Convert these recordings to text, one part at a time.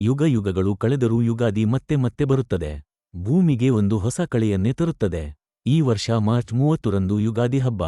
ಯುಗ ಯುಗಗಳು ಕಳೆದರೂ ಯುಗಾದಿ ಮತ್ತೆ ಮತ್ತೆ ಬರುತ್ತದೆ. ಭೂಮಿಗೆ ಒಂದು ಹೊಸ ಕಳೆಯನ್ನೇ ತರುತ್ತದೆ. ಈ ವರ್ಷ ಮಾರ್ಚ್ 30ರಂದು ಯುಗಾದಿ ಹಬ್ಬ.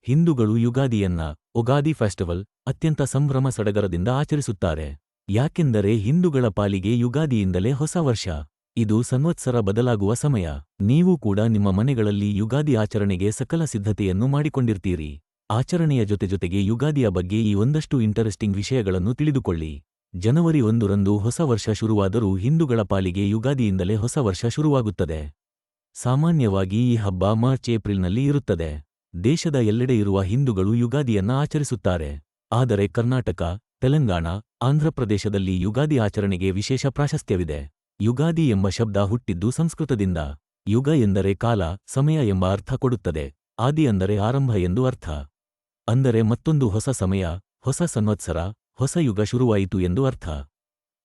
ಹಿಂದೂಗಳು ಯುಗಾದಿಯನ್ನ ಉಗಾದಿ ಫೆಸ್ಟಿವಲ್ ಅತ್ಯಂತ ಸಂಭ್ರಮ ಸಡಗರದಿಂದ ಆಚರಿಸುತ್ತಾರೆ. ಯಾಕೆಂದರೆ ಹಿಂದೂಗಳ ಪಾಲಿಗೆ ಯುಗಾದಿಯಿಂದಲೇ ಹೊಸ ವರ್ಷ. ಇದು ಸಂವತ್ಸರ ಬದಲಾಗುವ ಸಮಯ. ನೀವು ಕೂಡ ನಿಮ್ಮ ಮನೆಗಳಲ್ಲಿ ಯುಗಾದಿ ಆಚರಣೆಗೆ ಸಕಲ ಸಿದ್ಧತೆಯನ್ನು ಮಾಡಿಕೊಂಡಿರ್ತೀರಿ. ಆಚರಣೆಯ ಜೊತೆಗೆ ಯುಗಾದಿಯ ಬಗ್ಗೆ ಈ ಒಂದಷ್ಟು ಇಂಟರೆಸ್ಟಿಂಗ್ ವಿಷಯಗಳನ್ನು ತಿಳಿದುಕೊಳ್ಳಿ. ಜನವರಿ 1ರಂದು ಹೊಸ ವರ್ಷ ಶುರುವಾದರೂ ಹಿಂದೂಗಳ ಪಾಲಿಗೆ ಯುಗಾದಿಯಿಂದಲೇ ಹೊಸ ವರ್ಷ ಶುರುವಾಗುತ್ತದೆ. ಸಾಮಾನ್ಯವಾಗಿ ಈ ಹಬ್ಬ ಮಾರ್ಚ್-ಏಪ್ರಿಲ್ನಲ್ಲಿ ಇರುತ್ತದೆ. ದೇಶದ ಎಲ್ಲೆಡೆ ಇರುವ ಹಿಂದೂಗಳು ಯುಗಾದಿಯನ್ನ ಆಚರಿಸುತ್ತಾರೆ. ಆದರೆ ಕರ್ನಾಟಕ, ತೆಲಂಗಾಣ, ಆಂಧ್ರಪ್ರದೇಶದಲ್ಲಿ ಯುಗಾದಿ ಆಚರಣೆಗೆ ವಿಶೇಷ ಪ್ರಾಶಸ್ತ್ಯವಿದೆ. ಯುಗಾದಿ ಎಂಬ ಶಬ್ದ ಹುಟ್ಟಿದ್ದು ಸಂಸ್ಕೃತದಿಂದ. ಯುಗ ಎಂದರೆ ಕಾಲ, ಸಮಯ ಎಂಬ ಅರ್ಥ ಕೊಡುತ್ತದೆ. ಆದಿ ಅಂದರೆ ಆರಂಭ ಎಂದು ಅರ್ಥ. ಅಂದರೆ ಮತ್ತೊಂದು ಹೊಸ ಸಮಯ, ಹೊಸ ಸಂವತ್ಸರ, ಹೊಸ ಯುಗ ಶುರುವಾಯಿತು ಎಂದು ಅರ್ಥ.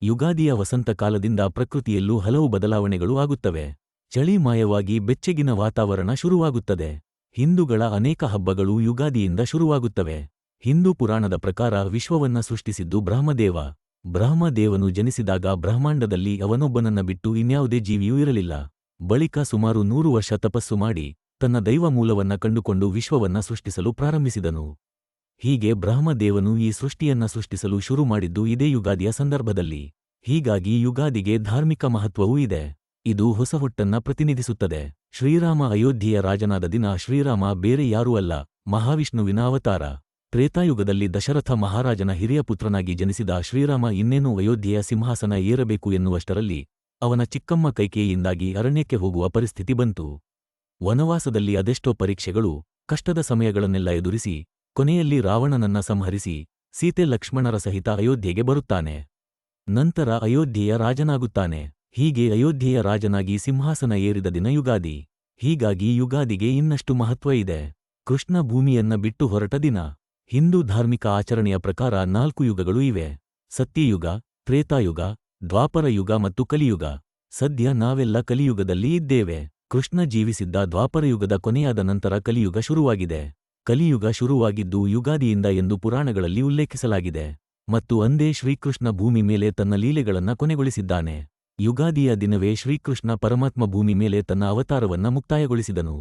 ಯುಗಾದಿಯ ವಸಂತ ಕಾಲದಿಂದ ಪ್ರಕೃತಿಯಲ್ಲೂ ಹಲವು ಬದಲಾವಣೆಗಳು ಆಗುತ್ತವೆ. ಚಳಿ ಮಾಯವಾಗಿ ಬೆಚ್ಚಗಿನ ವಾತಾವರಣ ಶುರುವಾಗುತ್ತದೆ. ಹಿಂದೂಗಳ ಅನೇಕ ಹಬ್ಬಗಳು ಯುಗಾದಿಯಿಂದ ಶುರುವಾಗುತ್ತವೆ. ಹಿಂದೂ ಪುರಾಣದ ಪ್ರಕಾರ ವಿಶ್ವವನ್ನ ಸೃಷ್ಟಿಸಿದ್ದು ಬ್ರಹ್ಮದೇವ. ಬ್ರಹ್ಮದೇವನು ಜನಿಸಿದಾಗ ಬ್ರಹ್ಮಾಂಡದಲ್ಲಿ ಅವನೊಬ್ಬನನ್ನ ಬಿಟ್ಟು ಇನ್ಯಾವುದೇ ಜೀವಿಯೂ ಇರಲಿಲ್ಲ. ಬಳಿಕ ಸುಮಾರು 100 ವರ್ಷ ತಪಸ್ಸು ಮಾಡಿ ತನ್ನ ದೈವ ಮೂಲವನ್ನ ಕಂಡುಕೊಂಡು ವಿಶ್ವವನ್ನ ಸೃಷ್ಟಿಸಲು ಪ್ರಾರಂಭಿಸಿದನು. ಹೀಗೆ ಬ್ರಹ್ಮದೇವನು ಈ ಸೃಷ್ಟಿಯನ್ನ ಸೃಷ್ಟಿಸಲು ಶುರು ಮಾಡಿದ್ದು ಇದೇ ಯುಗಾದಿಯ ಸಂದರ್ಭದಲ್ಲಿ. ಹೀಗಾಗಿ ಯುಗಾದಿಗೆ ಧಾರ್ಮಿಕ ಮಹತ್ವವೂ ಇದೆ. ಇದು ಹೊಸ ಹುಟ್ಟನ್ನ ಪ್ರತಿನಿಧಿಸುತ್ತದೆ. ಶ್ರೀರಾಮ ಅಯೋಧ್ಯೆಯ ರಾಜನಾದ ದಿನ. ಶ್ರೀರಾಮ ಬೇರೆ ಯಾರೂ ಅಲ್ಲ, ಮಹಾವಿಷ್ಣುವಿನ ಅವತಾರ. ತ್ರೇತಾಯುಗದಲ್ಲಿ ದಶರಥ ಮಹಾರಾಜನ ಹಿರಿಯ ಪುತ್ರನಾಗಿ ಜನಿಸಿದ ಶ್ರೀರಾಮ ಇನ್ನೇನು ಅಯೋಧ್ಯೆಯ ಸಿಂಹಾಸನ ಏರಬೇಕು ಎನ್ನುವಷ್ಟರಲ್ಲಿ ಅವನ ಚಿಕ್ಕಮ್ಮ ಕೈಕೇಯಿಯಿಂದಾಗಿ ಅರಣ್ಯಕ್ಕೆ ಹೋಗುವ ಪರಿಸ್ಥಿತಿ ಬಂತು. ವನವಾಸದಲ್ಲಿ ಅದೆಷ್ಟೋ ಪರೀಕ್ಷೆಗಳು, ಕಷ್ಟದ ಸಮಯಗಳನ್ನೆಲ್ಲ ಎದುರಿಸಿ ಕೊನೆಯಲ್ಲಿ ರಾವಣನನ್ನ ಸಂಹರಿಸಿ ಸೀತೆ ಲಕ್ಷ್ಮಣರ ಸಹಿತ ಅಯೋಧ್ಯೆಗೆ ಬರುತ್ತಾನೆ. ನಂತರ ಅಯೋಧ್ಯೆಯ ರಾಜನಾಗುತ್ತಾನೆ. ಹೀಗೆ ಅಯೋಧ್ಯೆಯ ರಾಜನಾಗಿ ಸಿಂಹಾಸನ ಏರಿದ ದಿನ ಯುಗಾದಿ. ಹೀಗಾಗಿ ಯುಗಾದಿಗೆ ಇನ್ನಷ್ಟು ಮಹತ್ವ ಇದೆ. ಕೃಷ್ಣ ಭೂಮಿಯನ್ನ ಬಿಟ್ಟು ಹೊರಟ ದಿನ. ಹಿಂದೂ ಧಾರ್ಮಿಕ ಆಚರಣೆಯ ಪ್ರಕಾರ 4 ಯುಗಗಳು ಇವೆ: ಸತ್ಯಯುಗ, ತ್ರೇತಾಯುಗ, ದ್ವಾಪರ ಯುಗ ಮತ್ತು ಕಲಿಯುಗ. ಸದ್ಯ ನಾವೆಲ್ಲ ಕಲಿಯುಗದಲ್ಲಿ ಇದ್ದೇವೆ. ಕೃಷ್ಣ ಜೀವಿಸಿದ್ದ ದ್ವಾಪರಯುಗದ ಕೊನೆಯಾದ ನಂತರ ಕಲಿಯುಗ ಶುರುವಾಗಿದೆ. ಕಲಿಯುಗ ಶುರುವಾಗಿದ್ದು ಯುಗಾದಿಯಿಂದ ಎಂದು ಪುರಾಣಗಳಲ್ಲಿ ಉಲ್ಲೇಖಿಸಲಾಗಿದೆ. ಮತ್ತು ಅಂದೇ ಶ್ರೀಕೃಷ್ಣ ಭೂಮಿ ಮೇಲೆ ತನ್ನ ಲೀಲೆಗಳನ್ನ ಕೊನೆಗೊಳಿಸಿದ್ದಾನೆ. ಯುಗಾದಿಯ ದಿನವೇ ಶ್ರೀಕೃಷ್ಣ ಪರಮಾತ್ಮ ಭೂಮಿ ಮೇಲೆ ತನ್ನ ಅವತಾರವನ್ನ ಮುಕ್ತಾಯಗೊಳಿಸಿದನು.